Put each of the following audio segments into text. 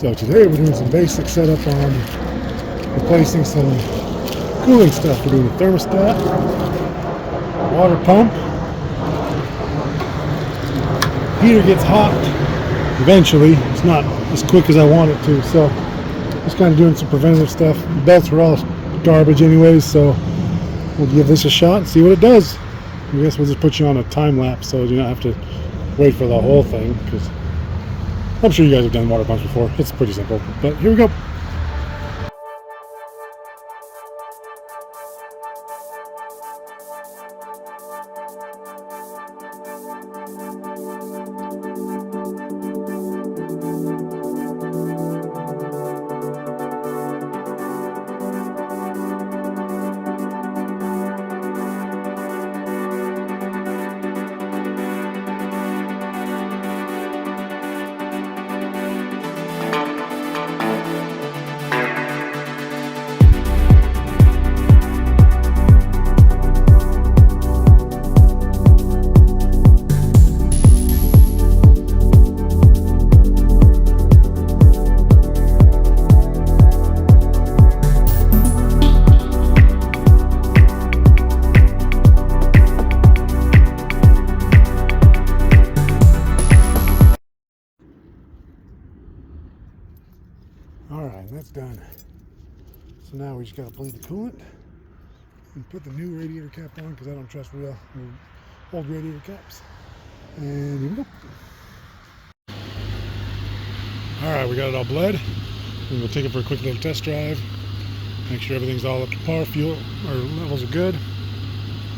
So today we're doing some basic setup on replacing some cooling stuff. We're doing a thermostat, water pump. Heater gets hot eventually. It's not as quick as I want it to, so just kind of doing some preventative stuff. The belts were all garbage anyways, so we'll give this a shot and see what it does. I guess we'll just put you on a time lapse so you don't have to wait for the whole thing, because I'm sure you guys have done water pumps before. It's pretty simple, but here we go. Alright, that's done. So now we just got to bleed the coolant and put the new radiator cap on, because I don't trust real old radiator caps. And here we go. Alright, we got it all bled. And we'll take it for a quick little test drive. Make sure everything's all up to par, fuel or levels are good.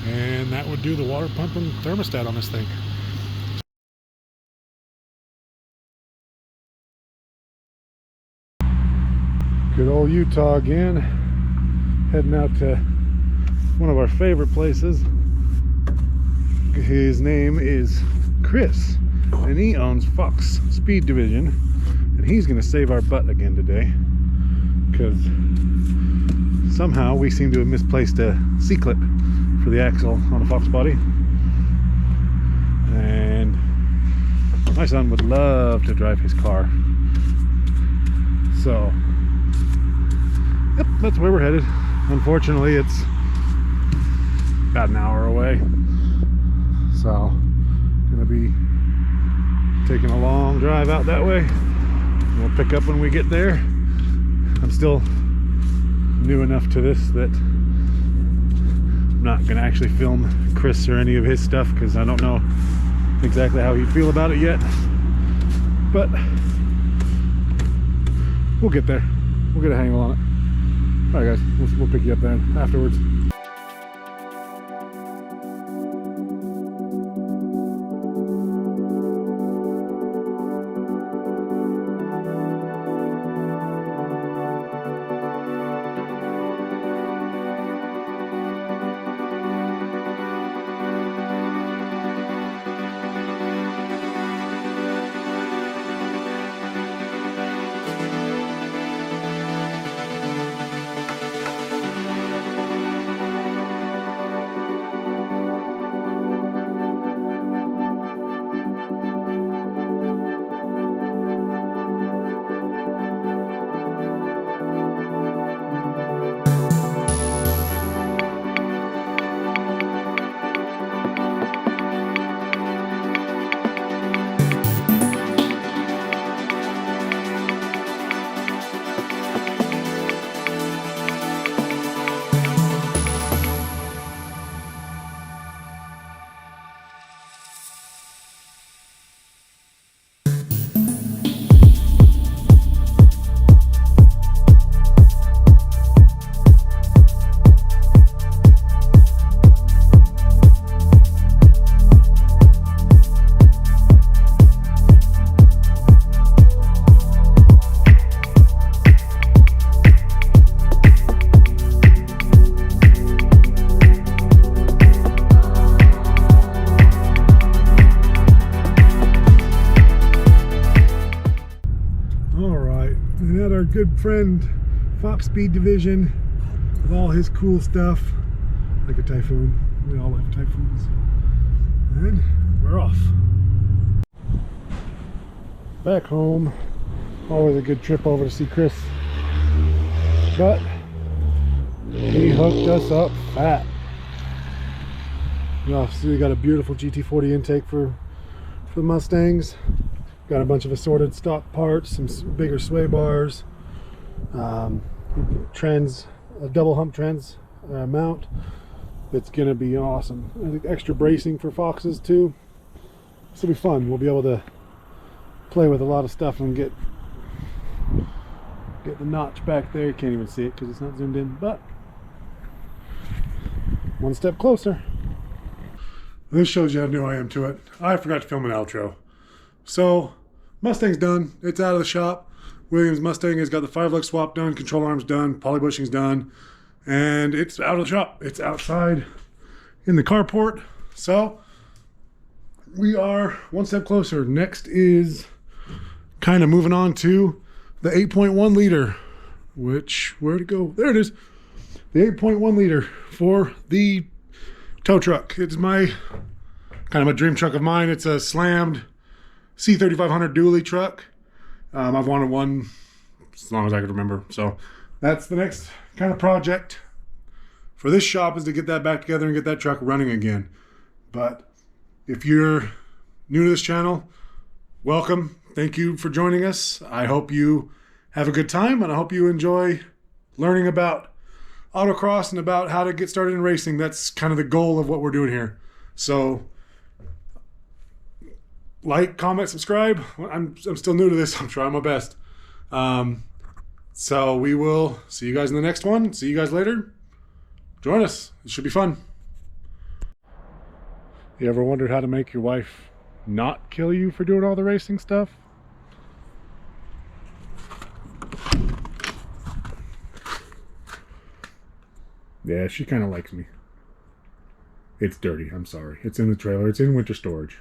And that would do the water pump and thermostat on this thing. Good old Utah again, heading out to one of our favorite places. His name is Chris, and he owns Fox Speed Division, and he's going to save our butt again today, because somehow we seem to have misplaced a C-clip for the axle on a Fox body, and my son would love to drive his car. So yep, that's where we're headed. Unfortunately, it's about an hour away, so gonna be taking a long drive out that way. We'll pick up when we get there. I'm still new enough to this that I'm not gonna actually film Chris or any of his stuff, because I don't know exactly how he'd feel about it yet, but we'll get there. We'll get a handle on it. Alright guys, we'll pick you up there afterwards. our good friend Fox Speed Division with all his cool stuff, like a Typhoon. We all like Typhoons. And we're off. Back home, Always a good trip over to see Chris. But he hooked us up fat. So we got a beautiful GT40 intake for the Mustangs. Got a bunch of assorted stock parts, some bigger sway bars, trends, a double hump trends mount. It's gonna be awesome. I think extra bracing for Foxes too. This will be fun. We'll be able to play with a lot of stuff and get the notch back there. You can't even see it because it's not zoomed in, but one step closer. This shows you how new I am to it. I forgot to film an outro. So Mustang's done. It's out of the shop. Williams Mustang has got the 5-lug swap done, control arms done, poly bushing's done, and it's out of the shop. It's outside in the carport. So we are one step closer. Next is kind of moving on to the 8.1 liter, which, where'd it go? There it is. The 8.1 liter for the tow truck. It's my kind of a dream truck of mine. It's a slammed C3500 dually truck. I've wanted one as long as I could remember. So that's the next kind of project for this shop, is to get that back together and get that truck running again. But if you're new to this channel, welcome. Thank you for joining us. I hope you have a good time, and I hope you enjoy learning about autocross and about how to get started in racing. That's kind of the goal of what we're doing here. So like, comment, subscribe. I'm still new to this. I'm trying my best. So we will see you guys in the next one. See you guys later. Join us. It should be fun. You ever wondered how to make your wife not kill you for doing all the racing stuff? Yeah, she kind of likes me. It's dirty. I'm sorry. It's in the trailer. It's in winter storage.